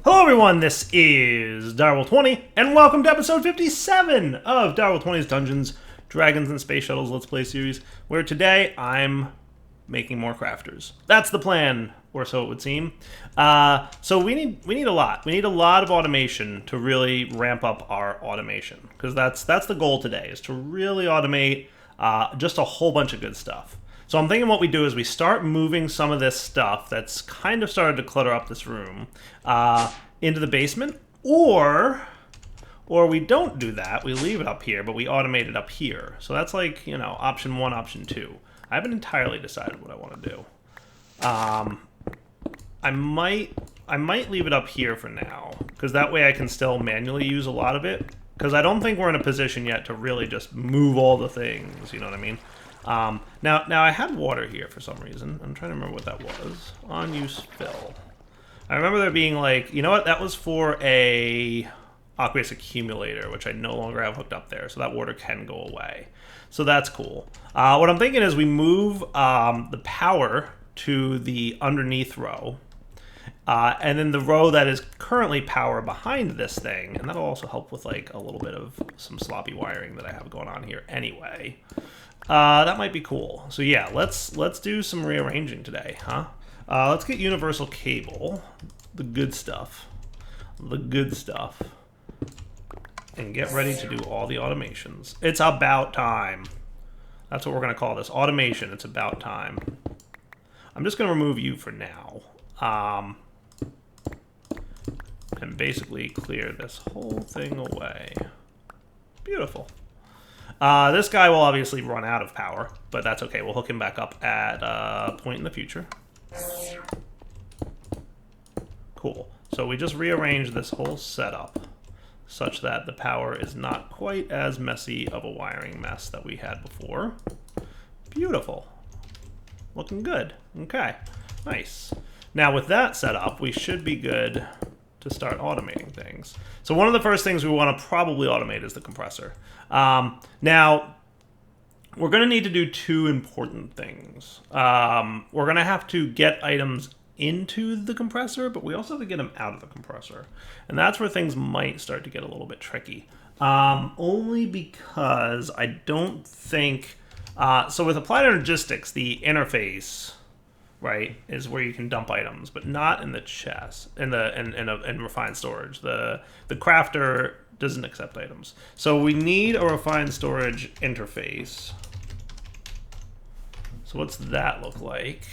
Hello everyone, this is Direwolf20, and welcome to episode 57 of Direwolf20's Dungeons, Dragons, and Space Shuttles Let's Play series, where today I'm making more crafters. That's the plan, or so it would seem. So we need a lot. We need a lot of automation to really ramp up our automation, because that's the goal today, is to really automate just a whole bunch of good stuff. So I'm thinking what we do is we start moving some of this stuff that's kind of started to clutter up this room into the basement, or we don't do that. We leave it up here, but we automate it up here. So that's like, you know, option one, option two. I haven't entirely decided what I want to do. I might leave it up here for now, because that way I can still manually use a lot of it, because I don't think we're in a position yet to really just move all the things, you know what I mean? Now I had water here for some reason. I'm trying to remember what that was. On use fill. I remember there being like, you know what? That was for a aqueous accumulator, which I no longer have hooked up there, so that water can go away. So that's cool. What I'm thinking is we move the power to the underneath row, and then the row that is currently power behind this thing, and that'll also help with like a little bit of some sloppy wiring that I have going on here anyway. That might be cool. So yeah, let's do some rearranging today, huh? Let's get universal cable, the good stuff, and get ready to do all the automations. It's about time. That's what we're gonna call this, automation. It's about time. I'm just gonna remove you for now, and basically clear this whole thing away. Beautiful. This guy will obviously run out of power, but that's okay. We'll hook him back up at a point in the future. Cool. So we just rearranged this whole setup such that the power is not quite as messy of a wiring mess that we had before. Beautiful. Looking good. Okay. Nice. Now with that set up, we should be good to start automating things. So one of the first things we want to probably automate is the compressor. Now, we're going to need to do two important things. We're going to have to get items into the compressor, but we also have to get them out of the compressor. And that's where things might start to get a little bit tricky. Only because I don't think... so with applied logistics, the interface, right, is where you can dump items, but not in the chest, in refined storage. The crafter doesn't accept items. So we need a refined storage interface. So what's that look like?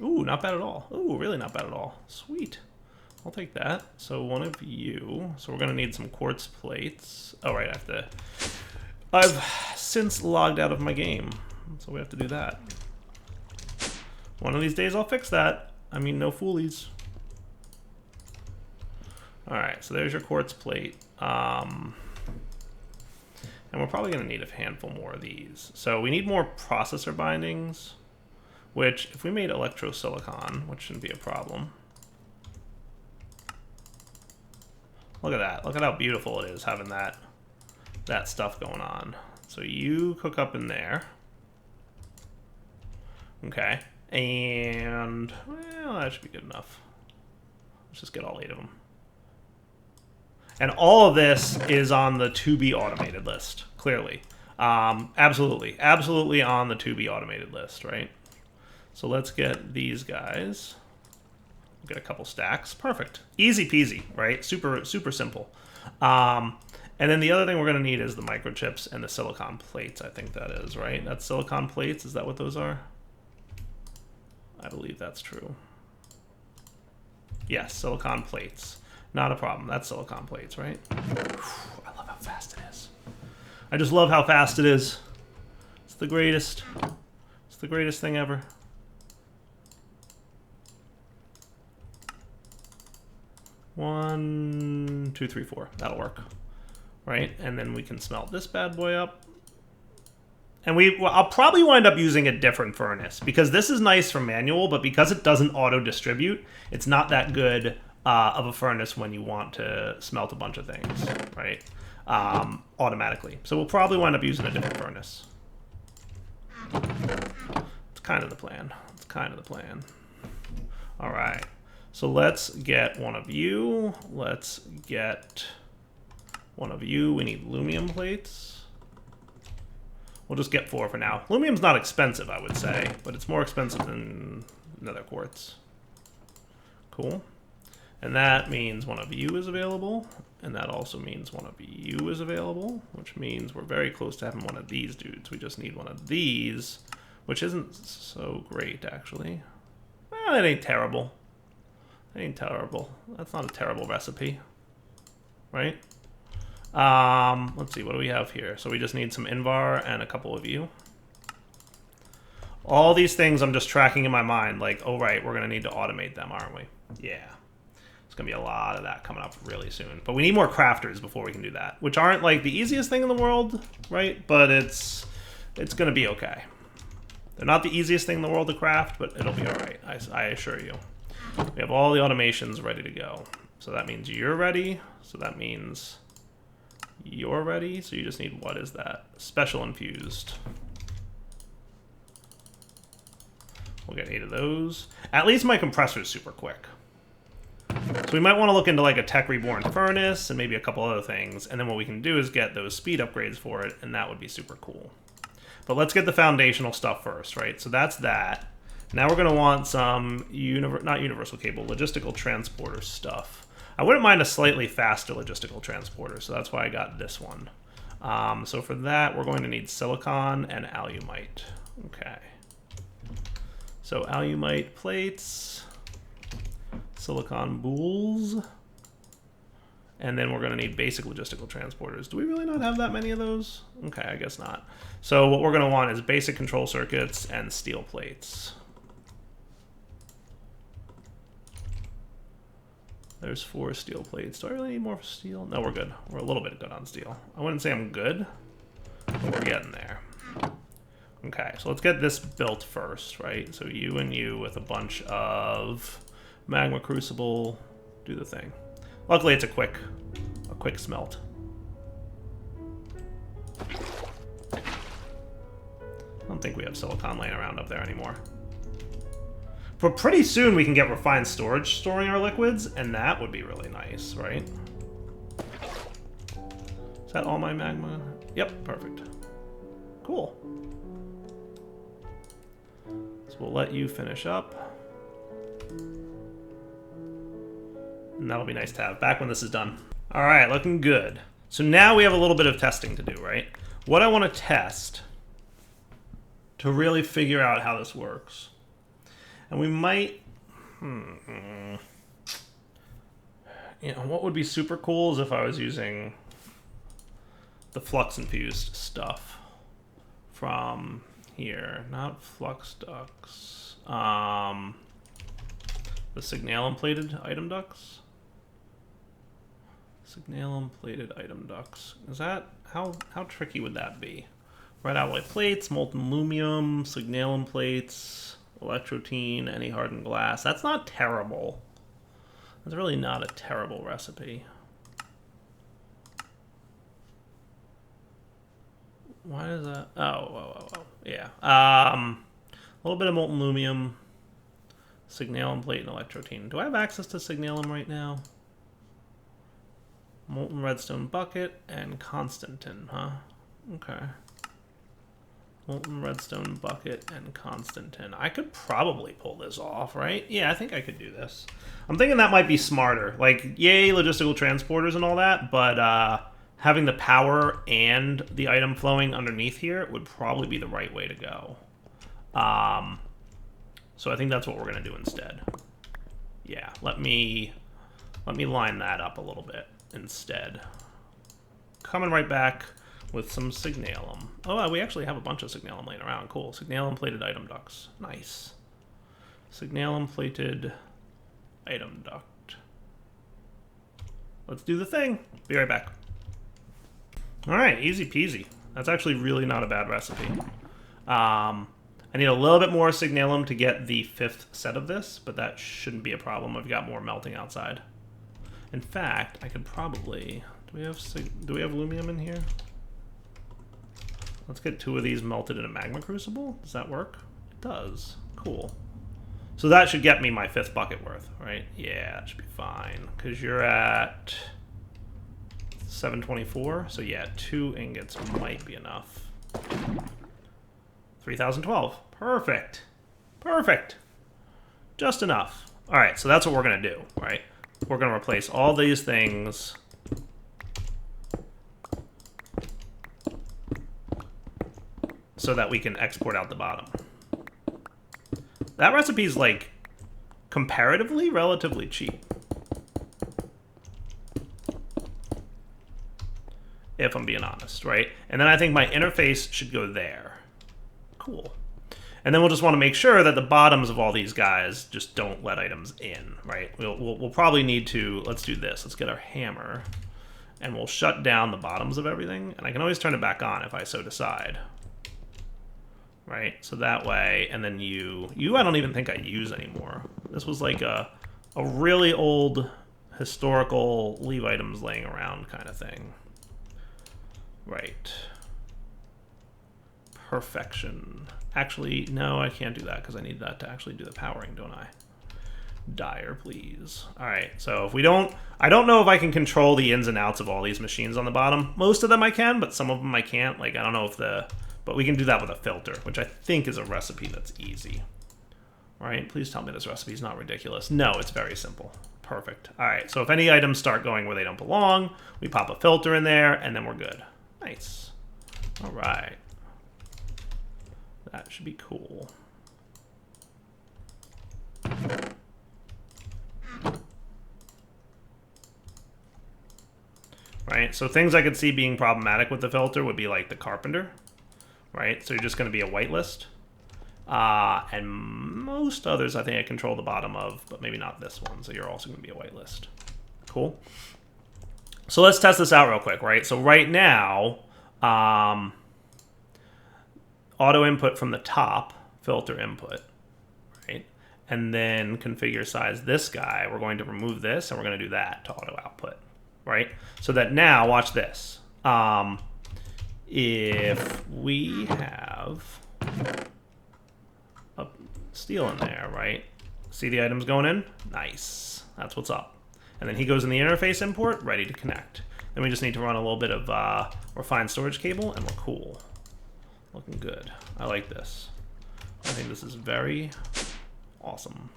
Ooh, not bad at all. Ooh, really not bad at all. Sweet. I'll take that. So one of you. So we're gonna need some quartz plates. Oh, right, I've since logged out of my game, so we have to do that. One of these days I'll fix that. I mean, no foolies. Alright, so there's your quartz plate. And we're probably going to need a handful more of these. So we need more processor bindings, which if we made electrosilicon, which shouldn't be a problem. Look at that. Look at how beautiful it is having that stuff going on. So you cook up in there. Okay. And, well, that should be good enough. Let's just get all 8 of them. And all of this is on the to-be automated list, clearly. Absolutely on the to-be automated list, right? So let's get these guys. We'll get a couple stacks. Perfect. Easy peasy, right? Super simple. And then the other thing we're going to need is the microchips and the silicon plates, I think that is, right? That's silicon plates. Is that what those are? I believe that's true. Yes, silicon plates. Not a problem. That's silicon plates, right? Whew, I love how fast it is. I just love how fast it is. It's the greatest. It's the greatest thing ever. One, two, three, four. That'll work. Right? And then we can smelt this bad boy up. And I'll probably wind up using a different furnace, because this is nice for manual, but because it doesn't auto-distribute, it's not that good of a furnace when you want to smelt a bunch of things, right? Automatically. So we'll probably wind up using a different furnace. It's kind of the plan. It's kind of the plan. All right. So let's get one of you. Let's get one of you. We need aluminum plates. We'll just get 4 for now. Aluminum's not expensive, I would say, but it's more expensive than nether quartz. Cool. And that means one of you is available. And that also means one of you is available, which means we're very close to having one of these dudes. We just need one of these, which isn't so great, actually. Well, it ain't terrible. It ain't terrible. That's not a terrible recipe, right? Let's see, what do we have here? So we just need some Invar and a couple of you. All these things I'm just tracking in my mind, like, oh, right, we're going to need to automate them, aren't we? Yeah. It's going to be a lot of that coming up really soon. But we need more crafters before we can do that, which aren't, like, the easiest thing in the world, right? But it's going to be okay. They're not the easiest thing in the world to craft, but it'll be all right, I assure you. We have all the automations ready to go. So that means you're ready. So that means you're ready. So you just need, what is that? Special infused. We'll get 8 of those. At least my compressor is super quick. So we might want to look into like a tech reborn furnace and maybe a couple other things. And then what we can do is get those speed upgrades for it, and that would be super cool. But let's get the foundational stuff first, right? So that's that. Now we're going to want some, not universal cable, logistical transporter stuff. I wouldn't mind a slightly faster logistical transporter, so that's why I got this one. So for that, we're going to need silicon and alumite. Okay. So alumite plates, silicon bools, and then we're going to need basic logistical transporters. Do we really not have that many of those? Okay, I guess not. So what we're going to want is basic control circuits and steel plates. There's 4 steel plates. Do I really need more steel? No, we're good. We're a little bit good on steel. I wouldn't say I'm good, but we're getting there. Okay, so let's get this built first, right? So you and you with a bunch of magma crucible, do the thing. Luckily, it's a quick smelt. I don't think we have silicon laying around up there anymore. But pretty soon we can get refined storage storing our liquids, and that would be really nice, right? Is that all my magma? Yep, perfect. Cool. So we'll let you finish up. And that'll be nice to have back when this is done. All right, looking good. So now we have a little bit of testing to do, right? What I want to test to really figure out how this works. And we might, you know, what would be super cool is if I was using the flux infused stuff from here, not flux ducts, the signalum plated item ducts. Signalum plated item ducts. Is that, how tricky would that be? Red alloy plates, molten aluminum, signalum plates, electrotine, any hardened glass. That's not terrible. That's really not a terrible recipe. Why is that? Oh. Yeah. A little bit of molten aluminum, signalum plate, and electrotine. Do I have access to signalum right now? Molten redstone bucket and Constantin, huh? Okay. Molten redstone bucket and Constantin. I could probably pull this off, right? Yeah, I think I could do this. I'm thinking that might be smarter. Like, yay, logistical transporters and all that, but having the power and the item flowing underneath here would probably be the right way to go. So I think that's what we're going to do instead. Yeah, let me line that up a little bit instead. Coming right back with some signalum. Oh, we actually have a bunch of signalum laying around. Cool. Signalum plated item ducts. Nice. Signalum plated item duct. Let's do the thing. Be right back. All right, easy peasy. That's actually really not a bad recipe. I need a little bit more signalum to get the 5th set of this, but that shouldn't be a problem. I've got more melting outside. In fact, I could probably... Do we have aluminum in here? Let's get 2 of these melted in a magma crucible. Does that work? It does. Cool. So that should get me my 5th bucket worth, right? Yeah, that should be fine. Because you're at 724. So yeah, 2 ingots might be enough. 3012. Perfect. Perfect. Just enough. All right, so that's what we're going to do, right? We're going to replace all these things so that we can export out the bottom. That recipe is, like, comparatively relatively cheap. If I'm being honest, right? And then I think my interface should go there. Cool. And then we'll just want to make sure that the bottoms of all these guys just don't let items in, right? We'll probably need to, let's do this. Let's get our hammer, and we'll shut down the bottoms of everything. And I can always turn it back on if I so decide. Right? So that way, and then you I don't even think I use anymore. This was like a really old historical leave items laying around kind of thing. Right. Perfection. Actually, no, I can't do that because I need that to actually do the powering, don't I? Dyer, please. All right, so if we don't... I don't know if I can control the ins and outs of all these machines on the bottom. Most of them I can, but some of them I can't. Like, I don't know if the... But we can do that with a filter, which I think is a recipe that's easy. All right, please tell me this recipe is not ridiculous. No, it's very simple. Perfect. All right, so if any items start going where they don't belong, we pop a filter in there, and then we're good. Nice. All right. That should be cool. Right, so things I could see being problematic with the filter would be like the carpenter. Right, so you're just going to be a whitelist. And most others I think I control the bottom of, but maybe not this one, so you're also going to be a whitelist. Cool. So let's test this out real quick, right? So right now, auto input from the top, filter input, right? And then configure size this guy. We're going to remove this, and we're going to do that to auto output, right? So that now, watch this. If we have a steel in there, right? See the items going in? Nice. That's what's up. And then he goes in the interface import, ready to connect. Then we just need to run a little bit of refined storage cable, and we're cool. Looking good. I like this. I think this is very awesome.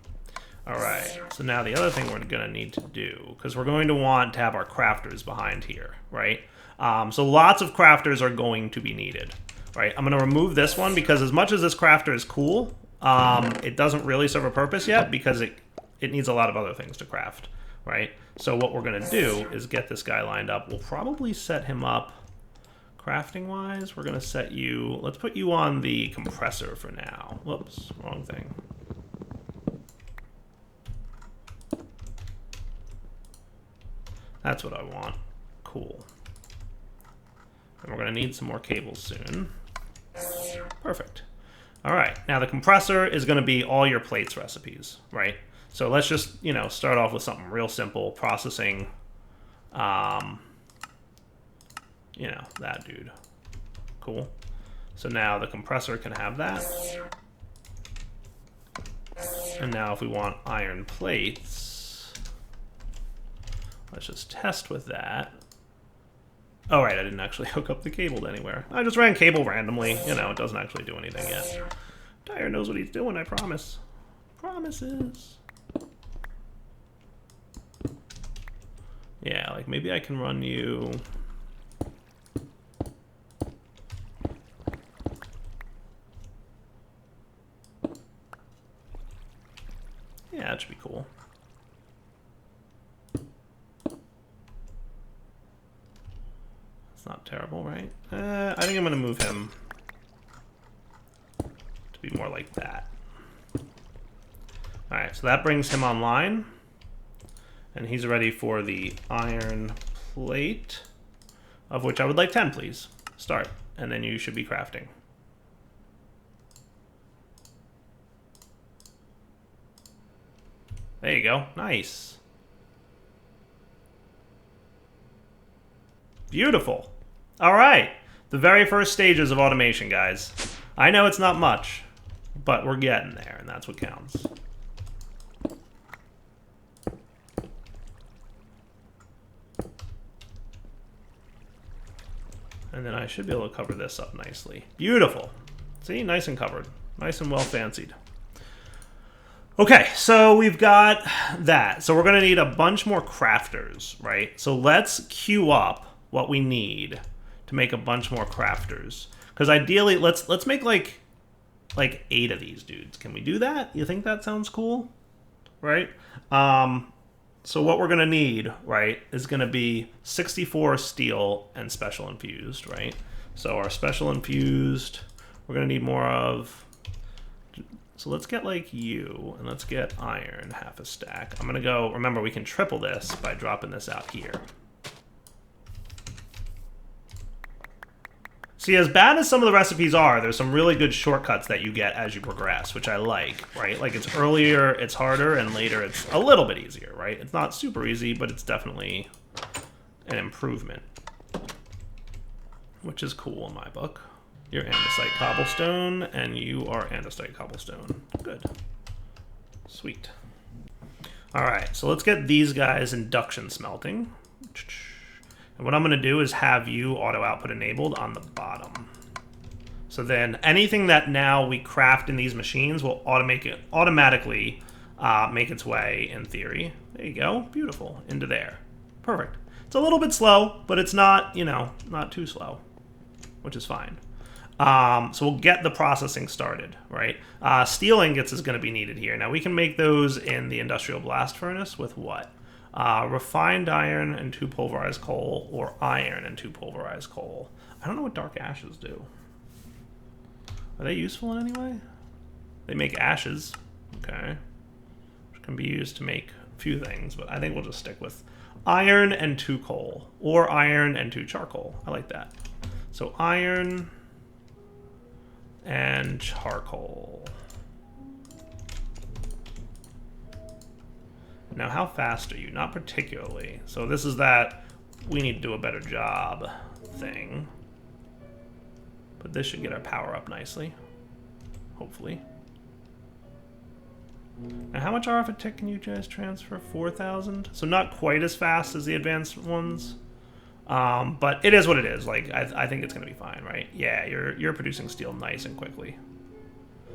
All right, so now the other thing we're gonna need to do, because we're going to want to have our crafters behind here, right? So lots of crafters are going to be needed, right? I'm gonna remove this one because as much as this crafter is cool, it doesn't really serve a purpose yet because it needs a lot of other things to craft, right? So what we're gonna do is get this guy lined up. We'll probably set him up crafting wise. We're gonna set you, let's put you on the compressor for now. Whoops, wrong thing. That's what I want. Cool. And we're going to need some more cables soon. Perfect. All right. Now the compressor is going to be all your plates recipes, right? So let's just, you know, start off with something real simple. Processing, you know, that dude. Cool. So now the compressor can have that. And now if we want iron plates, let's just test with that. Oh, right, I didn't actually hook up the cable to anywhere. I just ran cable randomly. You know, it doesn't actually do anything yet. Dyer knows what he's doing, I promise. Promises. Yeah, like maybe I can run you... Yeah, that should be cool. Not terrible, right? I think I'm going to move him to be more like that. Alright, so that brings him online. And he's ready for the iron plate, of which I would like 10, please. Start. And then you should be crafting. There you go. Nice. Beautiful. All right. The very first stages of automation, guys. I know it's not much, but we're getting there, and that's what counts. And then I should be able to cover this up nicely. Beautiful. See, nice and covered. Nice and well fancied. Okay, so we've got that. So we're going to need a bunch more crafters, right? So let's queue up what we need to make a bunch more crafters. Because ideally, let's make like 8 of these dudes. Can we do that? You think that sounds cool? Right? So what we're going to need, right, is going to be 64 steel and special infused, right? So our special infused, we're going to need more of. So let's get like you, and let's get iron, half a stack. I'm going to go, remember, we can triple this by dropping this out here. See, as bad as some of the recipes are, there's some really good shortcuts that you get as you progress, which I like, right? Like, it's earlier, it's harder, and later it's a little bit easier, right? It's not super easy, but it's definitely an improvement, which is cool in my book. You're andesite cobblestone, and you are andesite cobblestone. Good. Sweet. All right, so let's get these guys induction smelting. And what I'm going to do is have you auto output enabled on the bottom. So then anything that now we craft in these machines will automatically make its way, in theory. There you go. Beautiful. Into there. Perfect. It's a little bit slow, but it's not, you know, not too slow, which is fine. So we'll get the processing started, right? Steel ingots is going to be needed here. Now we can make those in the industrial blast furnace with what? Refined iron and 2 pulverized coal, or iron and 2 pulverized coal. I don't know what dark ashes do. Are they useful in any way? They make ashes, okay, which can be used to make a few things, but I think we'll just stick with iron and 2 coal, or iron and 2 charcoal. I like that. So iron and charcoal. Now, how fast are you? Not particularly. So this is that we need to do a better job thing. But this should get our power up nicely. Hopefully. Now, how much RF a tick can you guys transfer? 4,000? So not quite as fast as the advanced ones. But it is what it is. Like, I think it's going to be fine, right? Yeah, you're producing steel nice and quickly.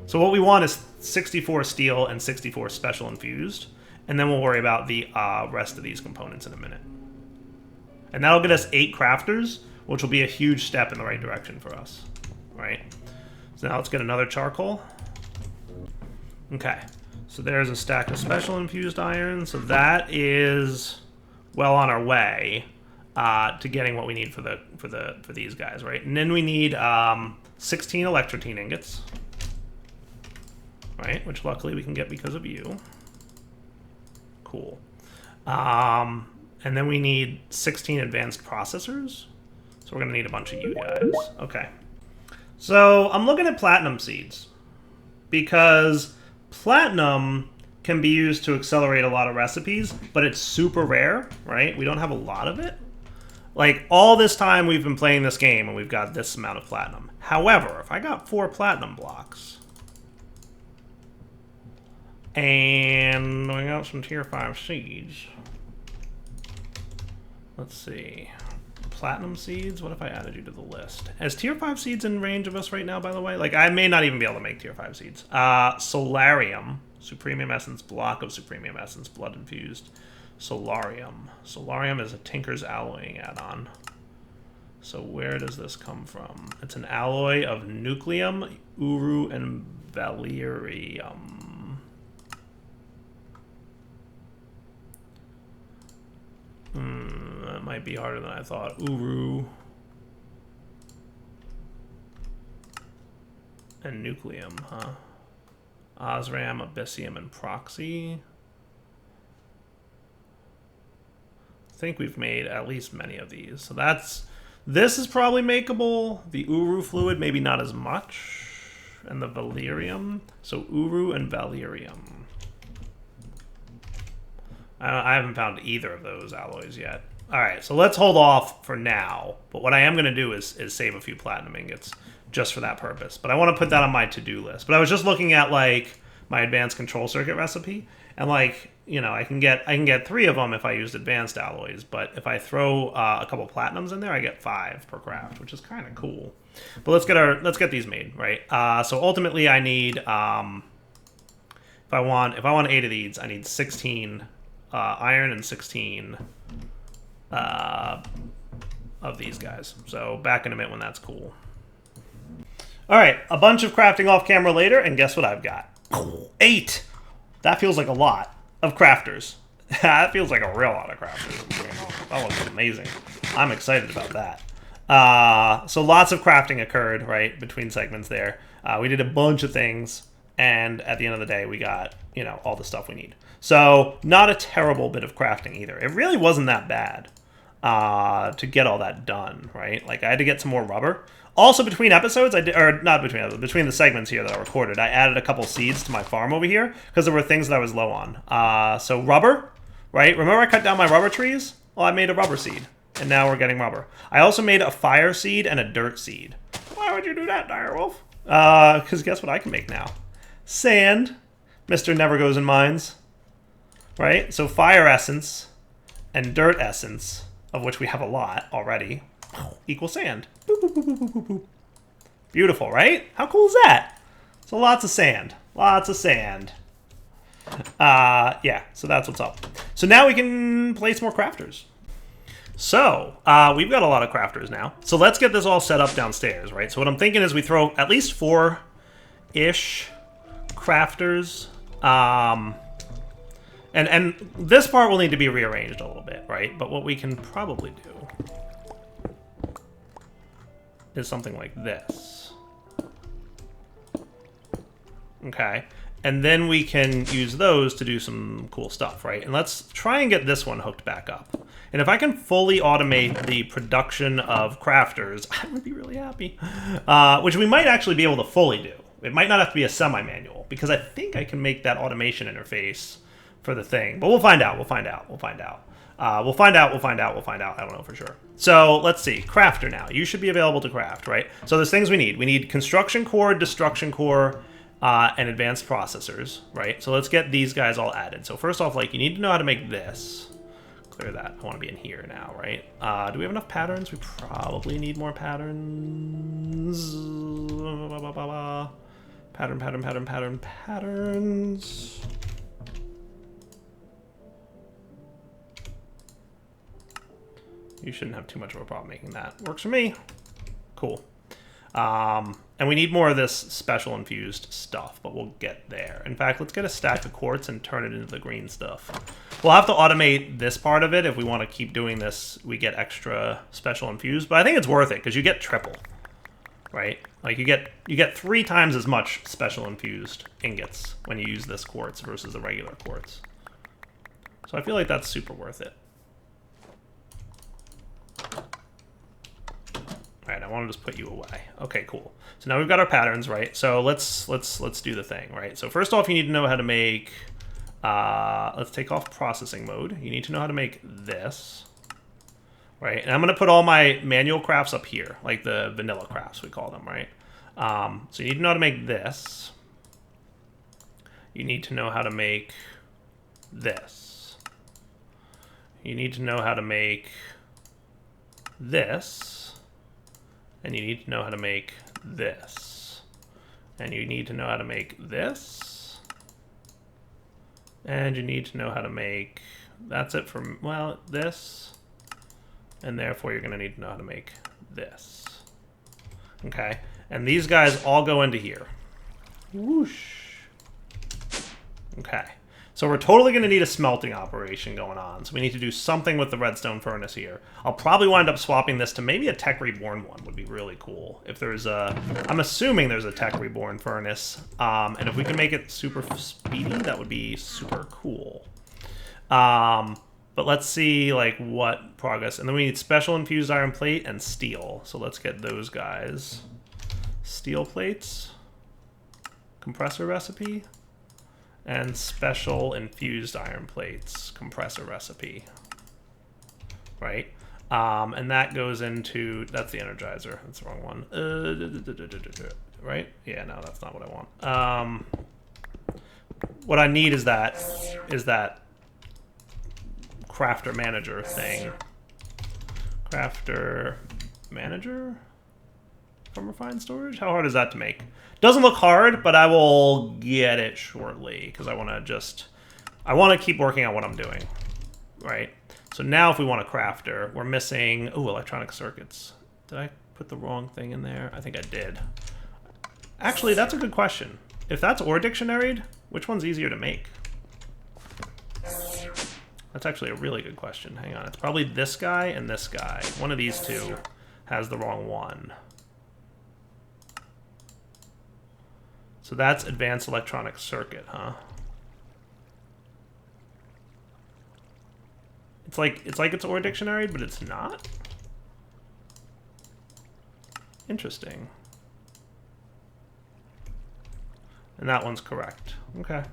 So what we want is 64 steel and 64 special infused. And then we'll worry about the rest of these components in a minute. And that'll get us 8 crafters, which will be a huge step in the right direction for us, right? So now let's get another charcoal. Okay, so there's a stack of special infused iron. So that is well on our way to getting what we need for these guys, right? And then we need 16 electrotine ingots, right? Which luckily we can get because of you. Cool. And then we need 16 advanced processors. So we're going to need a bunch of you guys. Okay. So I'm looking at platinum seeds because platinum can be used to accelerate a lot of recipes, but it's super rare, right? We don't have a lot of it. Like, all this time we've been playing this game and we've got this amount of platinum. However, if I got 4 platinum blocks, and we got some tier 5 seeds. Let's see. Platinum seeds? What if I added you to the list? Is tier 5 seeds in range of us right now, by the way? Like, I may not even be able to make tier 5 seeds. Solarium. Supremium Essence, block of Supremium Essence, blood infused. Solarium. Solarium is a Tinker's alloying add-on. So where does this come from? It's an alloy of nucleum, uru, and valerium. That might be harder than I thought. Uru and nucleum, huh? Osram, abyssium, and proxy. I think we've made at least many of these. So this is probably makeable. The uru fluid, maybe not as much. And the valerium. So uru and valerium. I haven't found either of those alloys yet. All right, so let's hold off for now. But what I am going to do is save a few platinum ingots just for that purpose. But I want to put that on my to-do list. But I was just looking at, like, my advanced control circuit recipe, And like, you know, I can get 3 of them if I used advanced alloys, but if I throw a couple platinums in there, I get 5 per craft, which is kind of cool. But let's get these made, right? So ultimately, I need if I want 8 of these, I need 16 iron and 16 of these guys. So back in a minute when that's cool. All right, a bunch of crafting off camera later, and guess what I've got? 8. That feels like a lot of crafters. That feels like a real lot of crafters. That looks amazing. I'm excited about that. So lots of crafting occurred, right, between segments there. We did a bunch of things, and at the end of the day, we got, you know, all the stuff we need. So not a terrible bit of crafting either. It really wasn't that bad to get all that done, right? Like, I had to get some more rubber. Also, between episodes, between the segments here that I recorded, I added a couple seeds to my farm over here because there were things that I was low on. So rubber, right? Remember I cut down my rubber trees? Well, I made a rubber seed, and now we're getting rubber. I also made a fire seed and a dirt seed. Why would you do that, Direwolf? Because guess what I can make now? Sand. Mr. Never Goes in Mines. Right? So fire essence and dirt essence, of which we have a lot already, equals sand. Boop, boop, boop, boop, boop, boop, boop. Beautiful, right? How cool is that? So lots of sand. Lots of sand. Yeah, so that's what's up. So now we can place more crafters. So, we've got a lot of crafters now. So let's get this all set up downstairs, right? So what I'm thinking is we throw at least 4-ish crafters. And this part will need to be rearranged a little bit, right? But what we can probably do is something like this. Okay. And then we can use those to do some cool stuff, right? And let's try and get this one hooked back up. And if I can fully automate the production of crafters, I would be really happy. Which we might actually be able to fully do. It might not have to be a semi-manual, because I think I can make that automation interface for the thing. But we'll find out, we'll find out, we'll find out. We'll find out. I don't know for sure. So let's see. Crafter now. You should be available to craft, right? So there's things we need. We need construction core, destruction core, and advanced processors, right? So let's get these guys all added. So first off, like, you need to know how to make this. Clear that. I want to be in here now, right? Do we have enough patterns? We probably need more patterns. Patterns. You shouldn't have too much of a problem making that. Works for me. Cool. And we need more of this special infused stuff, but we'll get there. In fact, let's get a stack of quartz and turn it into the green stuff. We'll have to automate this part of it if we want to keep doing this. We get extra special infused, but I think it's worth it because you get triple, right? Like you get 3 times as much special infused ingots when you use this quartz versus the regular quartz. So I feel like that's super worth it. All right, I want to just put you away. Okay, cool. So now we've got our patterns, right? So let's do the thing, right? So first off, you need to know how to make. Let's take off processing mode. You need to know how to make this, right? And I'm gonna put all my manual crafts up here, like the vanilla crafts we call them, right? So you need to know how to make this. You need to know how to make this. You need to know how to make this. And you need to know how to make this. And you need to know how to make this. And you need to know how to make... That's it for, well, this. And therefore, you're going to need to know how to make this. Okay? And these guys all go into here. Whoosh. Okay. So we're totally going to need a smelting operation going on. So we need to do something with the redstone furnace here. I'll probably wind up swapping this to maybe a Tech Reborn one would be really cool. If there's a... I'm assuming there's a Tech Reborn furnace. And if we can make it super speedy, that would be super cool. But let's see, like, what progress... And then we need special infused iron plate and steel. So let's get those guys. Steel plates. Compressor recipe. And special infused iron plates, compressor recipe, right? And that goes into, that's the energizer, that's the wrong one. Right? Yeah, no, that's not what I want. what I need is that crafter manager thing. Crafter manager from refined storage? How hard is that to make? Doesn't look hard, but I will get it shortly because I want to keep working on what I'm doing, right? So now if we want a crafter, we're missing, ooh, electronic circuits. Did I put the wrong thing in there? I think I did. Actually, that's a good question. If that's or dictionaried, which one's easier to make? That's actually a really good question. Hang on, it's probably this guy and this guy. One of these two has the wrong one. So that's advanced electronic circuit, huh? It's like it's or dictionary, but it's not. Interesting. And that one's correct. Okay.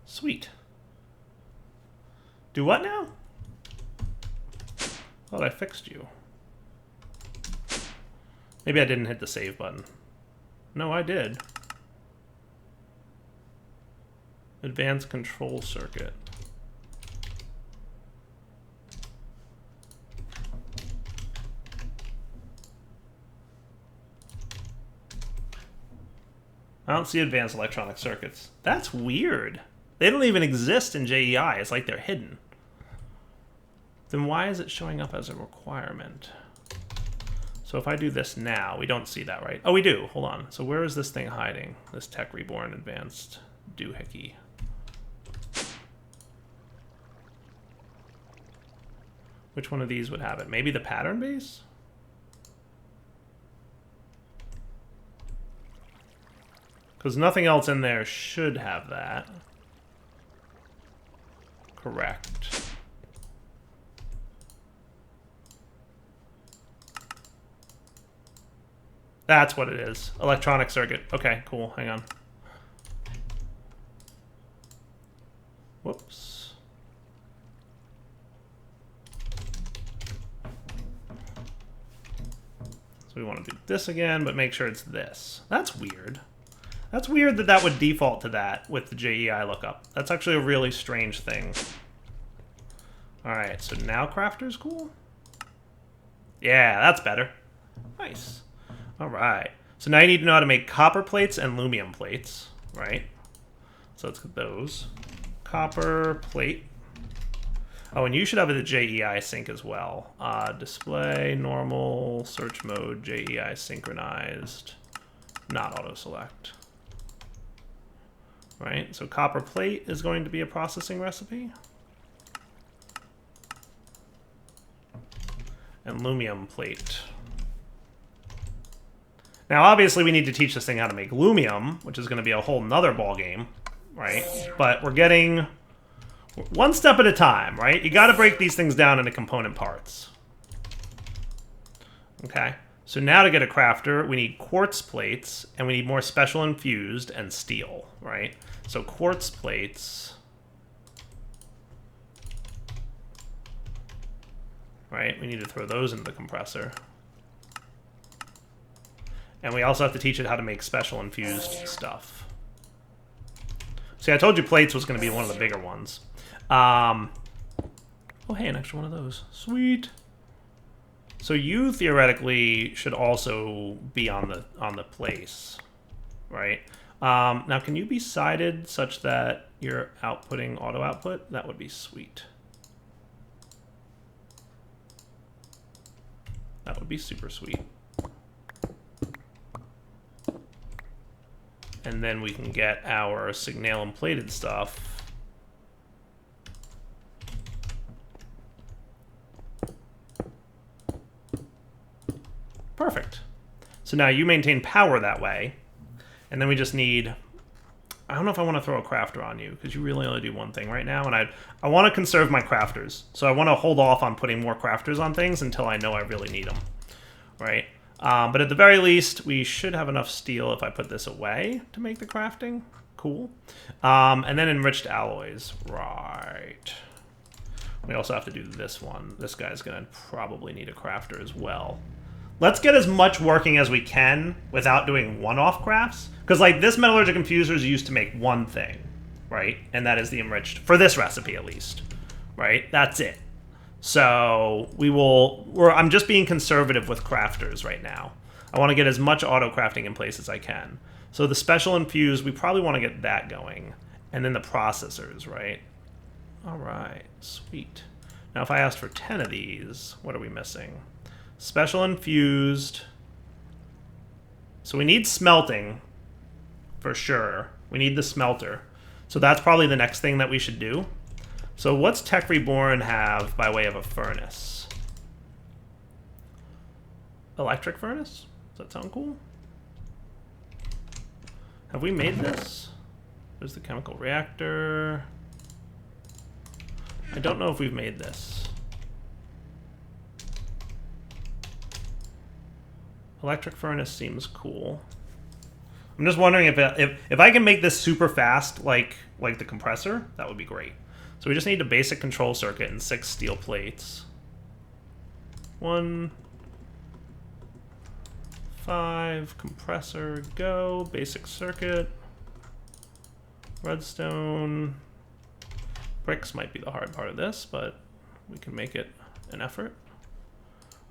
Sweet. Do what now? Thought I fixed you. Maybe I didn't hit the save button. No, I did. Advanced control circuit. I don't see advanced electronic circuits. That's weird. They don't even exist in JEI. It's like they're hidden. Then why is it showing up as a requirement? So if I do this now, we don't see that, right? Oh, we do. Hold on. So where is this thing hiding? This Tech Reborn Advanced doohickey. Which one of these would have it? Maybe the pattern base? Because nothing else in there should have that. Correct. That's what it is. Electronic circuit. Okay, cool. Hang on. Whoops. So we want to do this again, but make sure it's this. That's weird. That's weird that that would default to that with the JEI lookup. That's actually a really strange thing. Alright, so now crafter's cool? Yeah, that's better. Nice. Alright. So now you need to know how to make copper plates and aluminum plates, right? So let's get those. Copper plate. Oh, and you should have the JEI sync as well. Display, normal, search mode, JEI synchronized, not auto select. Right, so copper plate is going to be a processing recipe. And aluminum plate. Now, obviously, we need to teach this thing how to make aluminum, which is going to be a whole nother ballgame, right? But we're getting one step at a time, right? You got to break these things down into component parts. Okay, so now to get a crafter, we need quartz plates, and we need more special infused and steel, right? So quartz plates, right? We need to throw those into the compressor. And we also have to teach it how to make special infused stuff. See, I told you plates was going to be one of the bigger ones. Oh, hey, an extra one of those. Sweet. So you theoretically should also be on the place, right? Now, can you be sided such that you're outputting auto output? That would be sweet. That would be super sweet. And then we can get our signalum plated stuff. Perfect. So now you maintain power that way. And then we just need, I don't know if I want to throw a crafter on you, because you really only do one thing right now. And I want to conserve my crafters. So I want to hold off on putting more crafters on things until I know I really need them. Right? But at the very least, we should have enough steel if I put this away to make the crafting. Cool. And then enriched alloys. Right. We also have to do this one. This guy's going to probably need a crafter as well. Let's get as much working as we can without doing one-off crafts. Because like this metallurgic infuser is used to make one thing, right? And that is the enriched, for this recipe at least, right? That's it. So I'm just being conservative with crafters right now. I want to get as much auto crafting in place as I can. So the special infuse, we probably want to get that going. And then the processors, right? All right, sweet. Now if I asked for 10 of these, what are we missing? Special infused. So we need smelting for sure. We need the smelter. So that's probably the next thing that we should do. So what's Tech Reborn have by way of a furnace? Electric furnace? Does that sound cool? Have we made this? There's the chemical reactor. I don't know if we've made this. Electric furnace seems cool. I'm just wondering if I can make this super fast, like the compressor, that would be great. So we just need a basic control circuit and 6 steel plates. 1, 5, compressor, go, basic circuit, redstone. Bricks might be the hard part of this, but we can make it an effort.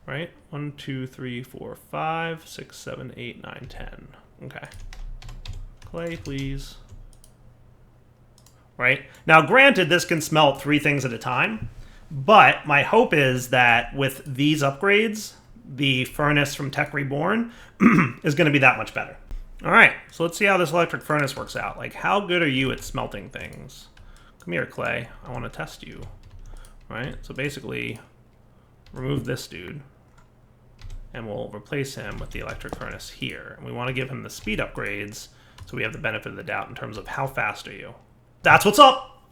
Right? 1, 2, 3, 4, 5, 6, 7, 8, 9, 10. Okay. Clay, please. Right? Now, granted, this can smelt 3 things at a time, but my hope is that with these upgrades, the furnace from Tech Reborn is going to be that much better. All right, so let's see how this electric furnace works out. Like, how good are you at smelting things? Come here, Clay. I want to test you. All right, so basically, remove this dude, and we'll replace him with the electric furnace here. And we want to give him the speed upgrades so we have the benefit of the doubt in terms of how fast are you. That's what's up.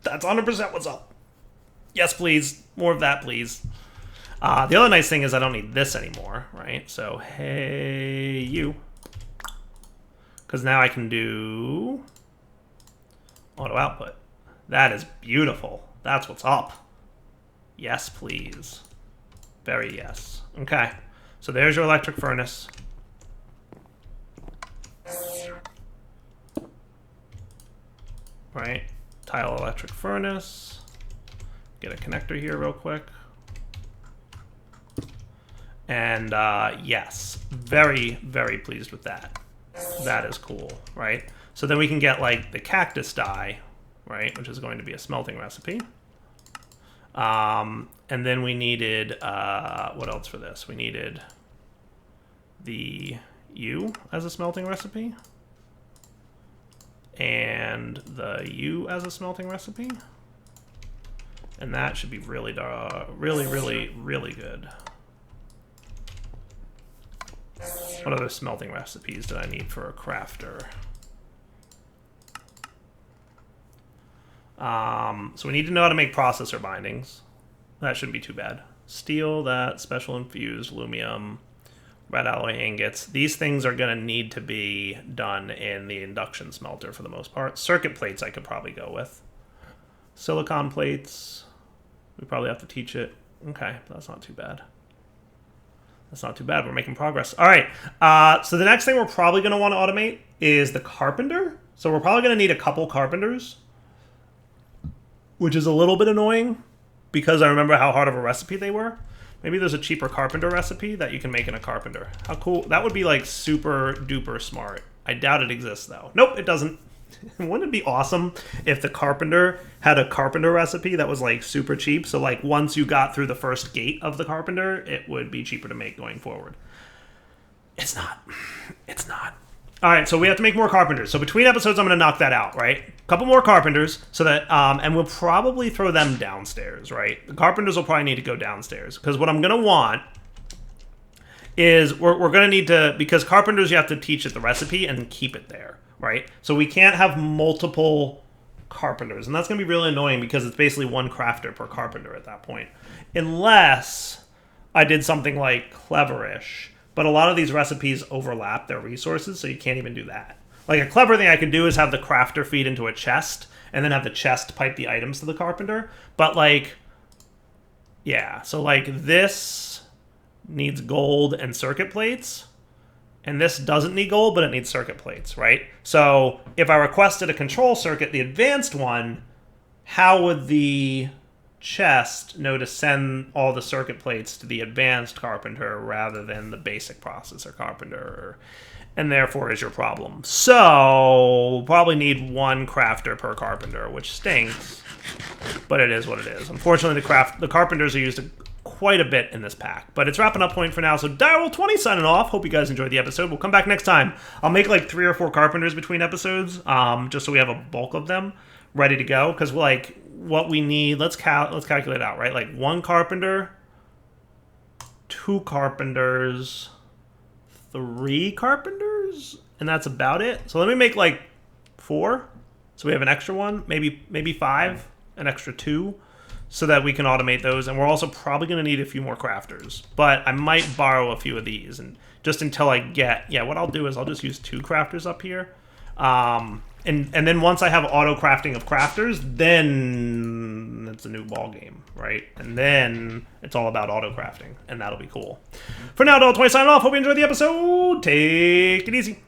That's 100% what's up. Yes, please. More of that, please. The other nice thing is I don't need this anymore, right? So, hey, you. Because now I can do auto output. That is beautiful. That's what's up. Yes, please. Very yes. Okay. So there's your electric furnace. Right. Tile electric furnace. Get a connector here real quick. And yes, very, very pleased with that. That is cool, right? So then we can get like the cactus dye, right? Which is going to be a smelting recipe. And then we needed, what else for this? We needed the U as a smelting recipe. And the U as a smelting recipe. And that should be really, really good. What other smelting recipes did I need for a crafter? So we need to know how to make processor bindings. That shouldn't be too bad. Steel, that, special infused, aluminum, red alloy ingots. These things are going to need to be done in the induction smelter for the most part. Circuit plates I could probably go with. Silicon plates, we probably have to teach it. Okay, that's not too bad. That's not too bad. We're making progress. All right. So the next thing we're probably going to want to automate is the carpenter. So we're probably going to need a couple carpenters, which is a little bit annoying because I remember how hard of a recipe they were. Maybe there's a cheaper carpenter recipe that you can make in a carpenter. How cool. That would be like super duper smart. I doubt it exists though. Nope, it doesn't. Wouldn't it be awesome if the carpenter had a carpenter recipe that was like super cheap? So like once you got through the first gate of the carpenter, it would be cheaper to make going forward. It's not. It's not. All right, so we have to make more carpenters. So between episodes, I'm going to knock that out, right? A couple more carpenters so that, and we'll probably throw them downstairs, right? The carpenters will probably need to go downstairs because what I'm going to want is we're going to need to, because carpenters, you have to teach it the recipe and keep it there. Right? So we can't have multiple carpenters. And that's going to be really annoying because it's basically one crafter per carpenter at that point. Unless I did something like Cleverish. But a lot of these recipes overlap their resources, so you can't even do that. Like, a clever thing I could do is have the crafter feed into a chest, and then have the chest pipe the items to the carpenter. But, like, yeah. So, like, this needs gold and circuit plates. And this doesn't need gold, but it needs circuit plates, right? So if I requested a control circuit, the advanced one, how would the chest know to send all the circuit plates to the advanced carpenter rather than the basic processor carpenter? And therefore is your problem. So probably need one crafter per carpenter, which stinks, but it is what it is. Unfortunately, the carpenters are used quite a bit in this pack, but it's wrapping up point for now. So Direwolf20 signing off. Hope you guys enjoyed the episode. We'll come back next time. I'll make like 3 or 4 carpenters between episodes, just so we have a bulk of them ready to go. Because like what we need, let's calculate out, right? Like 1 carpenter, 2 carpenters, 3 carpenters, and that's about it. So let me make like 4, so we have an extra one, maybe 5, an extra 2. So that we can automate those. And we're also probably going to need a few more crafters. But I might borrow a few of these. And just until I get... Yeah, what I'll do is I'll just use 2 crafters up here. And then once I have auto crafting of crafters, then it's a new ball game, right? And then it's all about auto crafting. And that'll be cool. For now, Direwolf20 signing off. Hope you enjoyed the episode. Take it easy.